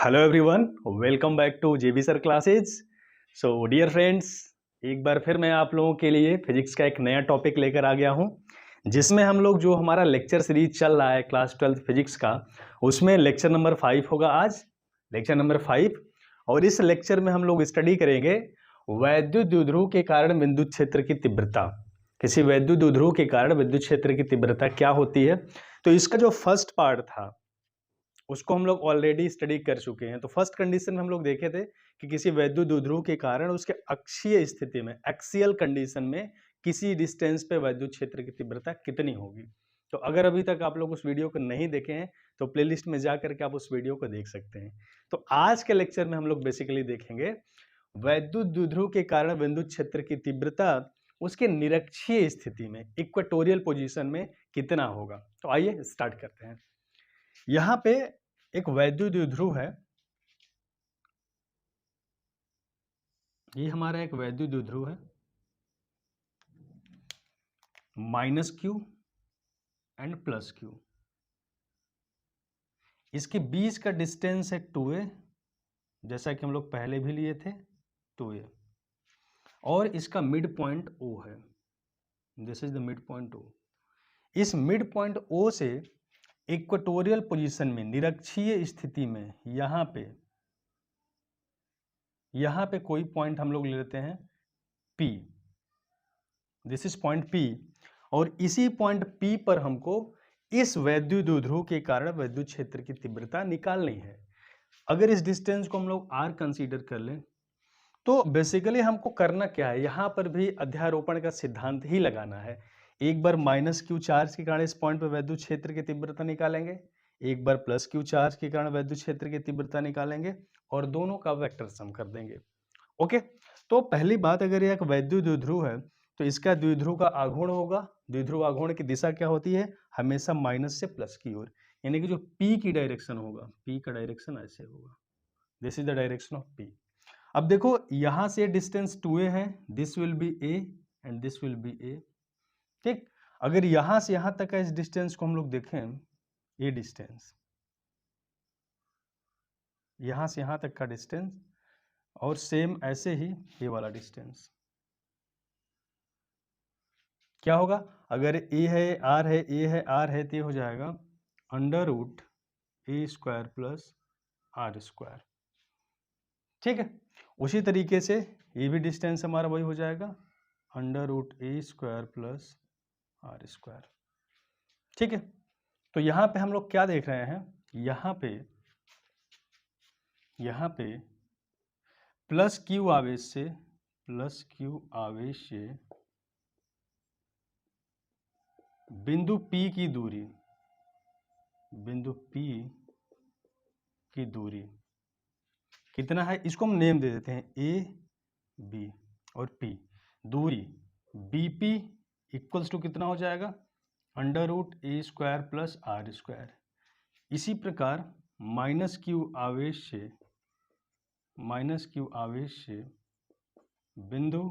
Hello everyone, welcome back to JB sir classes. So dear friends, एक बार फिर मैं आप लोगों के लिए फिजिक्स का एक नया टॉपिक लेकर आ गया हूं, जिसमें हम लोग जो हमारा लेक्चर सीरीज चल रहा है क्लास 12 फिजिक्स का, उसमें लेक्चर नंबर 5 होगा आज, लेक्चर नंबर 5। और इस लेक्चर में हम लोग स्टडी करेंगे वैद्युत द्विध्रुव के कारण विद्युत क्षेत्र की तीव्रता। किसी वैद्युत द्विध्रुव के कारण विद्युत क्षेत्र की तीव्रता क्या होती है। तो इसका जो फर्स्ट पार्ट था उसको हम लोग ऑलरेडी स्टडी कर चुके हैं। तो फर्स्ट कंडीशन में हम लोग देखे थे कि किसी वैद्युत द्विध्रुव के कारण उसके अक्षीय स्थिति में, एक्सियल कंडीशन में, किसी डिस्टेंस पे वैद्युत क्षेत्र की तीव्रता कितनी होगी। तो अगर अभी तक आप लोग उस वीडियो को नहीं देखे हैं तो प्लेलिस्ट में जा करके आप उस वीडियो को देख सकते हैं। तो आज के लेक्चर में हम लोग बेसिकली देखेंगे वैद्युत द्विध्रुव के कारण विद्युत क्षेत्र की तीव्रता उसके निरक्षीय स्थिति में, इक्वेटोरियल पोजीशन में कितना होगा। तो आइए स्टार्ट करते हैं। यहाँ पे एक वैद्युत द्विध्रुव है, ये हमारा एक वैद्युत द्विध्रुव है, minus Q and plus Q. इसके बीच का डिस्टेंस है 2a, जैसा कि हम लोग पहले भी लिए थे 2a, और इसका मिड पॉइंट O है। This is the mid point O। इस मिड पॉइंट O से इक्वेटोरियल पोजीशन में, निरक्षीय स्थिति में, यहाँ पे कोई पॉइंट हम लोग ले लेते हैं P। This is point P, और इसी पॉइंट P पर हमको इस वैद्युत द्विध्रुव के कारण वैद्युत क्षेत्र की तीव्रता निकालनी है। अगर इस डिस्टेंस को हम लोग r कंसीडर कर लें तो बेसिकली हमको करना क्या है, यहाँ पर भी अध्यारोपण का सिद्धांत ही लगाना है। एक बार माइनस क्यू चार्ज के कारण इस पॉइंट पर वैद्युत क्षेत्र की तीव्रता निकालेंगे, एक बार प्लस क्यू चार्ज के कारण वैद्युत क्षेत्र की तीव्रता निकालेंगे, और दोनों का वेक्टर सम कर देंगे। ओके, तो पहली बात, अगर यह एक वैद्युत द्विध्रुव है तो इसका द्विध्रुव का आघूर्ण होगा। द्विध्रुव आघूर्ण की दिशा क्या होती है, हमेशा माइनस से प्लस की ओर, यानी कि जो P की डायरेक्शन होगा, P का डायरेक्शन ऐसे होगा। This is the direction of P। अब देखो यहां से डिस्टेंस 2a है, this will be a and this will be a। ठीक, अगर यहां से यहां तक का इस डिस्टेंस को हम लोग देखें, ये डिस्टेंस, यहां से यहां तक का डिस्टेंस, और सेम ऐसे ही ये वाला डिस्टेंस क्या होगा, अगर a है, r है, a है, r है, तो ये हो जाएगा under root a square plus r square. ठीक है, उसी तरीके से ये भी डिस्टेंस हमारा वही हो जाएगा, under root a square plus r square. ठीक है, तो यहाँ पे हम लोग क्या देख रहे हैं, यहाँ पे प्लस क्यू आवेश से, बिंदु P की दूरी कितना है, इसको हम नेम दे देते हैं A, B और P। दूरी BP इक्वल्स टू कितना हो जाएगा, under root a square plus r square. इसी प्रकार माइनस क्यू आवेश से बिंदु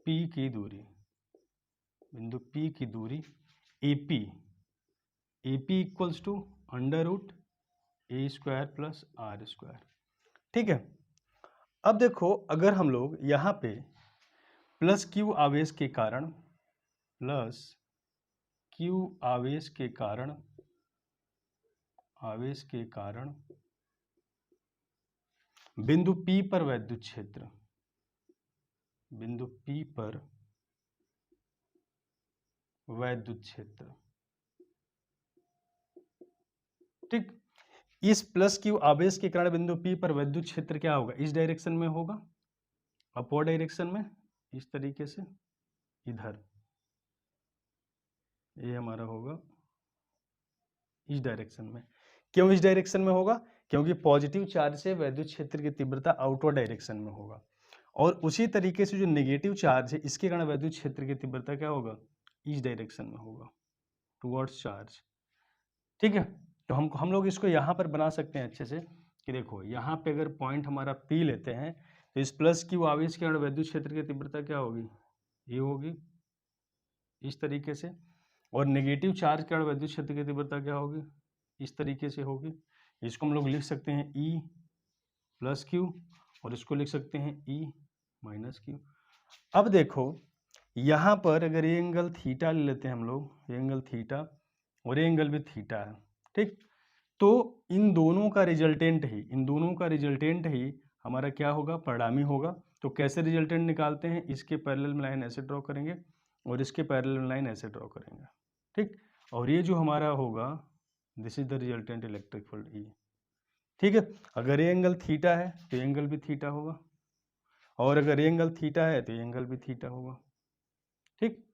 P की दूरी AP equals to under root a square plus r square. ठीक है, अब देखो अगर हम लोग यहाँ पे प्लस क्यू आवेश के कारण बिंदु P पर वैद्युत क्षेत्र, ठीक, इस प्लस क्यू आवेश के कारण बिंदु P पर वैद्युत क्षेत्र क्या होगा, इस डायरेक्शन में होगा, अपवर्ड डायरेक्शन में, इस तरीके से इधर, ये हमारा होगा इस डायरेक्शन में। क्यों इस डायरेक्शन में होगा, क्योंकि पॉजिटिव चार्ज से वैद्युत क्षेत्र की तीव्रता आउटवर्ड डायरेक्शन में होगा, और उसी तरीके से जो नेगेटिव चार्ज है इसके कारण वैद्युत क्षेत्र की तीव्रता क्या होगा, इस डायरेक्शन में होगा, टुवर्ड्स चार्ज। ठीक है, तो हम लोग इसको यहाँ पर बना सकते हैं अच्छे से कि देखो यहाँ पे अगर पॉइंट हमारा P लेते हैं तो इस प्लस क्यू आवेश के कारण वैद्युत क्षेत्र की तीव्रता क्या होगी, ये होगी इस तरीके से, और नेगेटिव चार्ज के कारण वैद्युत क्षेत्र की तीव्रता क्या होगी, इस तरीके से होगी। इसको हम लोग लिख सकते हैं E प्लस क्यू और इसको लिख सकते हैं E माइनस क्यू। अब देखो यहाँ पर अगर ये एंगल थीटा ले लेते हैं हम लोग, ये एंगल थीटा और ये एंगल भी थीटा है, ठीक। तो इन दोनों का रिजल्टेंट ही हमारा क्या होगा, परिणामी होगा। तो कैसे रिजल्टेंट निकालते हैं, इसके पैरेलल में लाइन ऐसे ड्रॉ करेंगे और इसके पैरेलल में लाइन ऐसे ड्रॉ करेंगे, ठीक। और ये जो हमारा होगा, this is the resultant electric field E, ठीक है। अगर ये एंगल थीटा है तो ये एंगल भी थीटा होगा, और अगर ये एंगल थीटा है तो ये एंगल भी थीटा होगा, ठीक।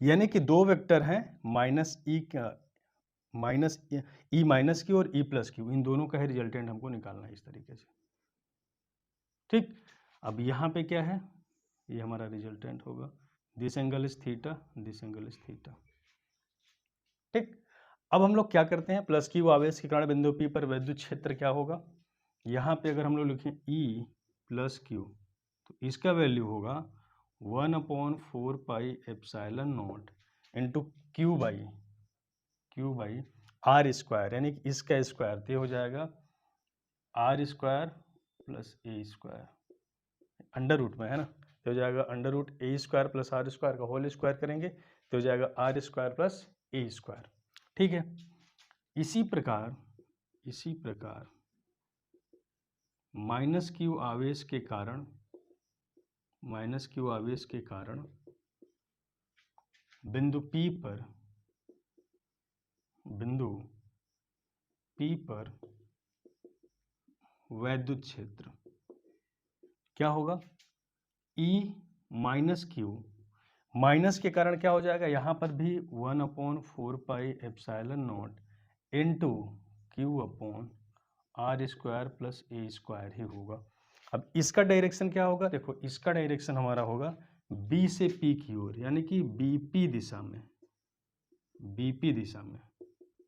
यानी कि दो वेक्टर हैं माइनस ई माइनस क्यू और ई प्लस क्यू, इन दोनों का ही रिजल्टेंट हमको निकालना है इस तरीके से, ठीक। अब यहाँ पे क्या है, ये हमारा रिजल्टेंट होगा, this angle is theta, this angle is theta, ठीक। अब हम लोग क्या करते हैं, प्लस क्यू आवेश के कारण बिंदु P पर विद्युत क्षेत्र क्या होगा, यहाँ पे अगर हम लोग लिखें E प्लस क्यू तो इसका वैल्यू होगा 1/4 pi epsilon not into q by r square, यानी कि इसका स्क्वायर तो हो जाएगा r square plus a square, under root में है ना, तो हो जाएगा under root a square plus r square का होल स्क्वायर करेंगे तो हो जाएगा r square plus a square, ठीक है। इसी प्रकार माइनस क्यू आवेश के कारण बिंदु P पर वैद्युत क्षेत्र क्या होगा, E माइनस क्यू, माइनस के कारण क्या हो जाएगा, यहाँ पर भी 1/4 pi epsilon not into q upon r square plus a square ही होगा। अब इसका डायरेक्शन क्या होगा, देखो इसका डायरेक्शन हमारा होगा B से P की ओर, यानी कि BP दिशा में,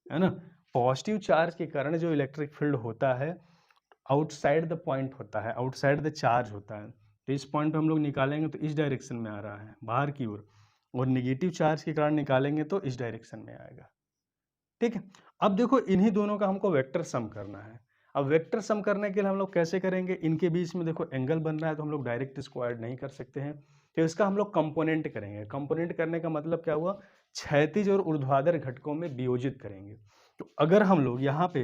है ना। पॉजिटिव चार्ज के कारण जो इलेक्ट्रिक फील्ड होता है आउटसाइड द पॉइंट होता है, आउटसाइड द चार्ज होता है, तो इस पॉइंट पे हम लोग निकालेंगे तो इस डायरेक्शन में आ रहा है बाहर की ओर, और नेगेटिव चार्ज के कारण निकालेंगे तो इस डायरेक्शन में आएगा, ठीक है। अब देखो इन्हीं दोनों का हमको वेक्टर सम करना है। अब वेक्टर सम करने के लिए हम लोग कैसे करेंगे, इनके बीच में देखो एंगल बन रहा है तो हम लोग डायरेक्ट इसको ऐड नहीं कर सकते हैं, तो इसका हम लोग कंपोनेंट करेंगे। कंपोनेंट करने का मतलब क्या हुआ, क्षैतिज और ऊर्ध्वाधर घटकों में वियोजित करेंगे। तो अगर हम लोग यहाँ पे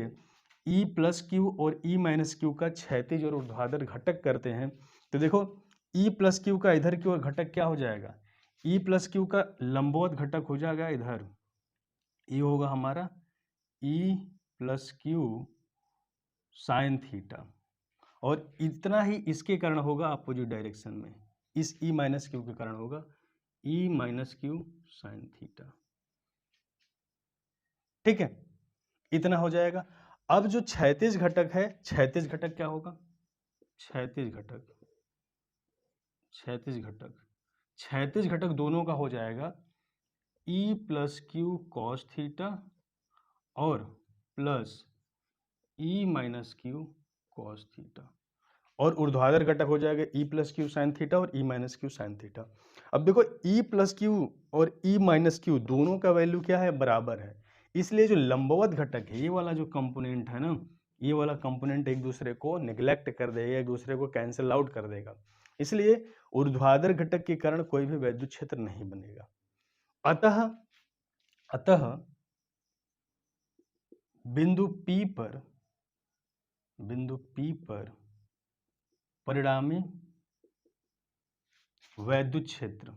E प्लस क्यू और E माइनस क्यू का क्षैतिज और ऊर्ध्वाधर घटक करते हैं तो देखो E प्लस क्यू का इधर की ओर घटक क्या हो जाएगा, E प्लस क्यू का लंबवत घटक हो जाएगा इधर, ये होगा हमारा E plus q sine theta, और इतना ही इसके कारण होगा अपोजिट डायरेक्शन में, इस E माइनस क्यू के कारण होगा E minus q sine theta, ठीक है। इतना हो जाएगा। अब जो क्षैतिज घटक है, क्षैतिज घटक क्या होगा, क्षैतिज घटक दोनों का हो जाएगा E plus q cos theta और plus E minus q cos theta, और ऊर्ध्वाधर घटक हो जाएगा E plus q sine theta और E minus q sine theta. अब देखो E प्लस क्यू और E माइनस क्यू दोनों का वैल्यू क्या है, बराबर है, इसलिए जो लंबवत घटक है, ये वाला जो कंपोनेंट है ना, ये वाला कंपोनेंट एक दूसरे को निगलेक्ट कर देगा, एक दूसरे को कैंसिल आउट कर देगा, इसलिए ऊर्ध्वाधर घटक के कारण कोई भी वैद्युत क्षेत्र नहीं बनेगा। अतः बिंदु P पर परिणामी वैद्युत क्षेत्र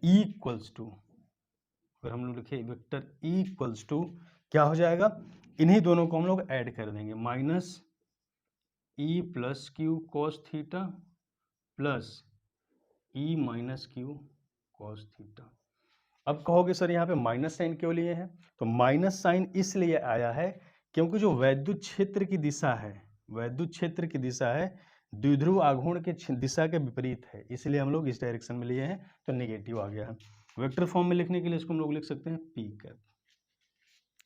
E इक्वल्स टू, अगर हम लोग लिखे वेक्टर E इक्वल्स टू क्या हो जाएगा, इन्हीं दोनों को हम लोग ऐड कर देंगे, minus E plus q cos theta plus E minus q cos theta. अब कहोगे सर यहाँ पे माइनस साइन क्यों लिए हैं, तो माइनस साइन इसलिए आया है क्योंकि जो वैद्युत क्षेत्र की दिशा है द्विध्रुव आघूर्ण के दिशा के विपरीत है, इसलिए हम लोग इस डायरेक्शन में लिए हैं तो नेगेटिव आ गया है। वेक्टर फॉर्म में लिखने के लिए इसको हम लोग लिख सकते हैं P कैप।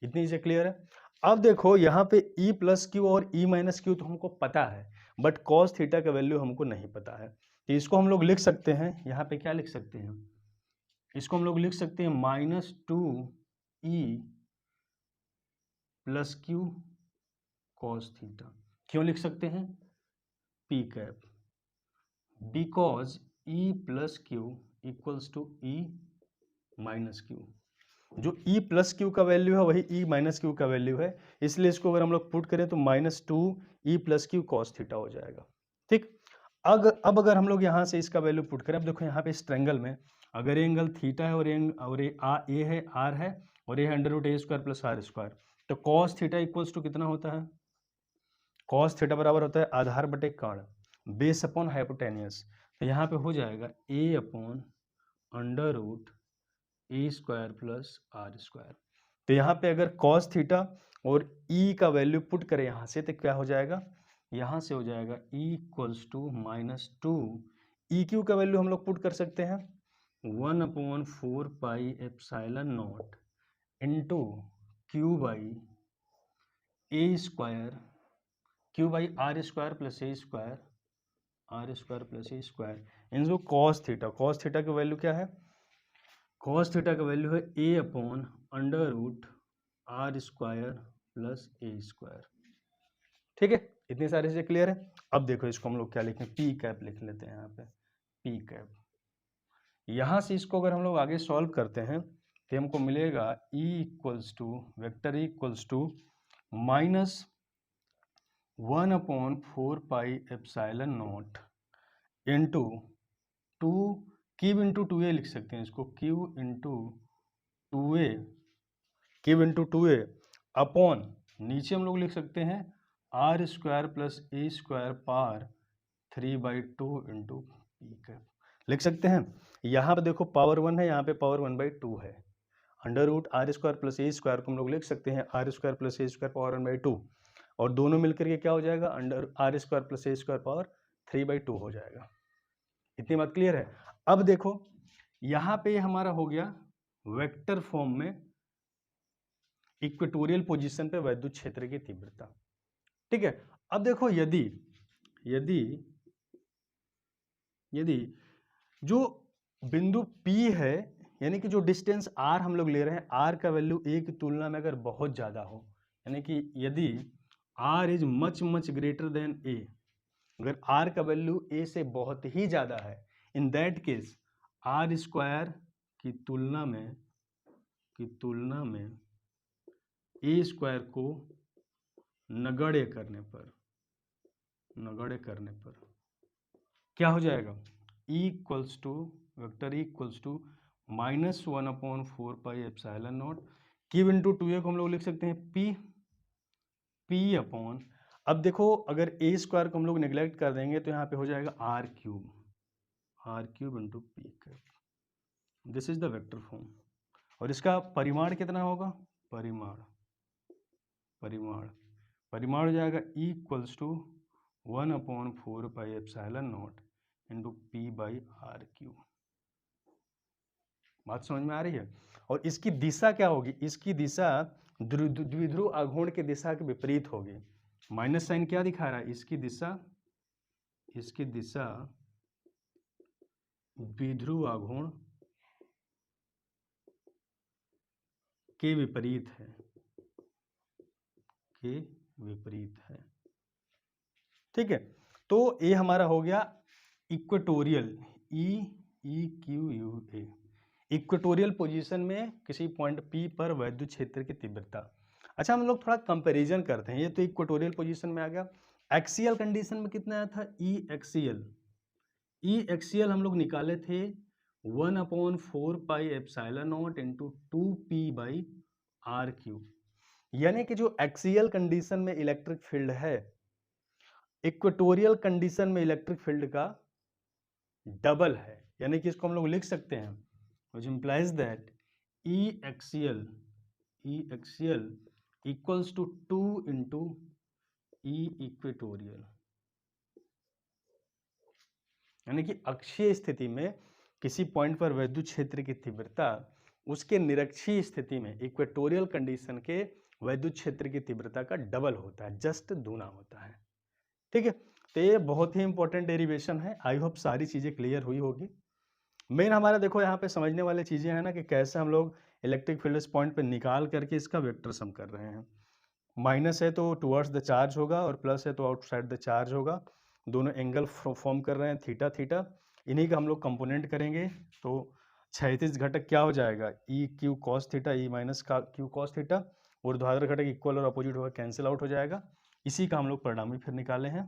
इतनी से क्लियर है। अब देखो यहाँ पे E प्लस क्यू और E माइनस क्यू तो हमको पता है, बट कॉस थीटा का वैल्यू हमको नहीं पता है, तो इसको हम लोग लिख सकते हैं, यहाँ पे क्या लिख सकते हैं, इसको हम लोग लिख सकते हैं -2 e plus q cos theta. क्यों लिख सकते हैं? P cap, because e plus q equals to e minus q. जो ई प्लस क्यू का वैल्यू है वही ई माइनस क्यू का वैल्यू है, इसलिए इसको अगर हम लोग पुट करें तो -2 e plus q cos theta हो जाएगा। ठीक, अब अगर हम लोग यहाँ से इसका वैल्यू पुट करें, अब देखो यहाँ पे इस ट्रायंगल में अगर ये एंगल थीटा है और ये है आर है और ये है √a² प्लस r², तो कॉस थीटा इक्वल्स टू कितना होता है? कॉस थीटा बराबर होता है आधार बटे कर्ण, बेस अपॉन हाइपोटेनियस। तो यहाँ पे हो जाएगा a/√a² प्लस r²। तो यहाँ पे अगर कॉस थीटा और ई का वैल्यू पुट करें यहाँ से तो क्या हो जाएगा? यहाँ से हो जाएगा E equals to -2 e q का वैल्यू हम लोग पुट कर सकते हैं 1/4 pi epsilon not into q by a² q by r² plus a² इनको कॉस थीटा की वैल्यू क्या है? कॉस थीटा का वैल्यू है a/√r² प्लस a²। ठीक है, इतनी सारी चीजें क्लियर है। अब देखो इसको हम लोग क्या लिखें, पी कैप लिख लेते हैं यहाँ पे, पी कैप। यहाँ से इसको अगर हम लोग आगे सॉल्व करते हैं तो हमको मिलेगा E equals to vector equals to -1/4 pi epsilon not into 2 cube into 2a लिख सकते हैं इसको, क्यूब इंटू 2a अपॉन नीचे हम लोग लिख सकते हैं r² plus a² power 3/2 into p cap लिख सकते हैं। यहाँ पे देखो पावर 1 है, यहाँ पे पावर 1/2 है। √r² प्लस a² को हम लोग लिख सकते हैं r² प्लस a² पावर 1/2 और दोनों मिलकर के क्या हो जाएगा? r² प्लस a² पावर 3/2 हो जाएगा। इतनी बात क्लियर है। अब देखो यहाँ पे हमारा हो गया वेक्टर फॉर्म में इक्वेटोरियल पोजीशन पे वैद्युत क्षेत्र की तीव्रता। ठीक है, अब देखो यदि जो बिंदु P है, यानी कि जो डिस्टेंस R हम लोग ले रहे हैं, R का वैल्यू A की तुलना में अगर बहुत ज़्यादा हो, यानी कि यदि R is much greater than A, अगर R का वैल्यू A से बहुत ही ज़्यादा है, इन दैट केस r² की तुलना में a² को नगण्य करने पर क्या हो जाएगा? E equals to vector equals to -1/4 pi epsilon naught cube into 2a को हम लोग लिख सकते हैं P अपॉन, अब देखो अगर a² को हम लोग नेग्लेक्ट कर देंगे तो यहाँ पे हो जाएगा r³ into p cap. This is the vector form और इसका परिमाण कितना होगा? परिमाण हो जाएगा E equals to 1/4 pi epsilon not into p/r³। बात समझ में आ रही है? और इसकी दिशा क्या होगी? इसकी दिशा द्विध्रुव आघूर्ण की दिशा के विपरीत होगी। माइनस साइन क्या दिखा रहा है? इसकी दिशा द्विध्रुव आघूर्ण के विपरीत है। ठीक है, तो ये हमारा हो गया इक्वेटोरियल EEQUA, इक्वेटोरियल पोजीशन में किसी पॉइंट P पर वैद्युत क्षेत्र की तीव्रता। अच्छा, हम लोग थोड़ा कंपैरिजन करते हैं। ये तो इक्वेटोरियल पोजीशन में आ गया। एक्सियल कंडीशन में कितना आया था? E एक्सियल हम लोग निकाले थे 1/4 pi epsilon not into 2p/r³, यानी कि जो एक्सियल कंडीशन में इलेक्ट्रिक फील्ड है, इक्वेटोरियल कंडीशन में इलेक्ट्रिक फील्ड का डबल है। यानी कि इसको हम लोग लिख सकते हैं which implies that E axial equals to 2 into E equatorial, यानी कि अक्षीय स्थिति में किसी पॉइंट पर वैद्युत क्षेत्र की तीव्रता उसके निरक्षीय स्थिति में इक्वेटोरियल कंडीशन के वैद्युत क्षेत्र की तीव्रता का डबल होता है, जस्ट दूना होता है। ठीक है, तो ये बहुत ही इंपॉर्टेंट डेरिवेशन है। आई होप सारी चीजें क्लियर हुई होगी। मेन हमारा देखो यहाँ पे समझने वाली चीजें हैं ना कि कैसे हम लोग इलेक्ट्रिक फील्ड इस पॉइंट पे निकाल करके इसका वेक्टर सम कर रहे हैं। माइनस है तो टुवर्ड्स द चार्ज होगा और प्लस है तो आउटसाइड द चार्ज होगा। दोनों एंगल फॉर्म कर रहे हैं थीटा थीटा, इन्हीं का हम लोग कंपोनेंट करेंगे। तो क्षैतिज घटक क्या हो जाएगा, E Q cos theta, E minus का क्यू कॉस थीटा। ऊर्ध्वाधर घटक इक्वल और अपोजिट होगा, कैंसिल आउट हो जाएगा। इसी का हम लोग परिणाम भी फिर निकाले हैं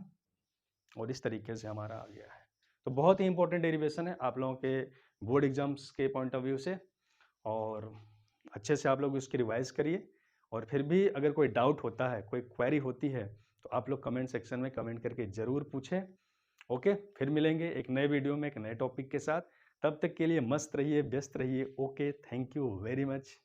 और इस तरीके से हमारा आ गया है। तो बहुत ही इंपॉर्टेंट डेरिवेशन है आप लोगों के बोर्ड एग्जाम्स के पॉइंट ऑफ व्यू से, और अच्छे से आप लोग इसकी रिवाइज करिए। और फिर भी अगर कोई डाउट होता है, कोई क्वेरी होती है, तो आप लोग कमेंट सेक्शन में कमेंट करके ज़रूर पूछें। ओके, फिर मिलेंगे एक नए वीडियो में एक नए टॉपिक के साथ। तब तक के लिए मस्त रहिए, व्यस्त रहिए। Okay, thank you very much.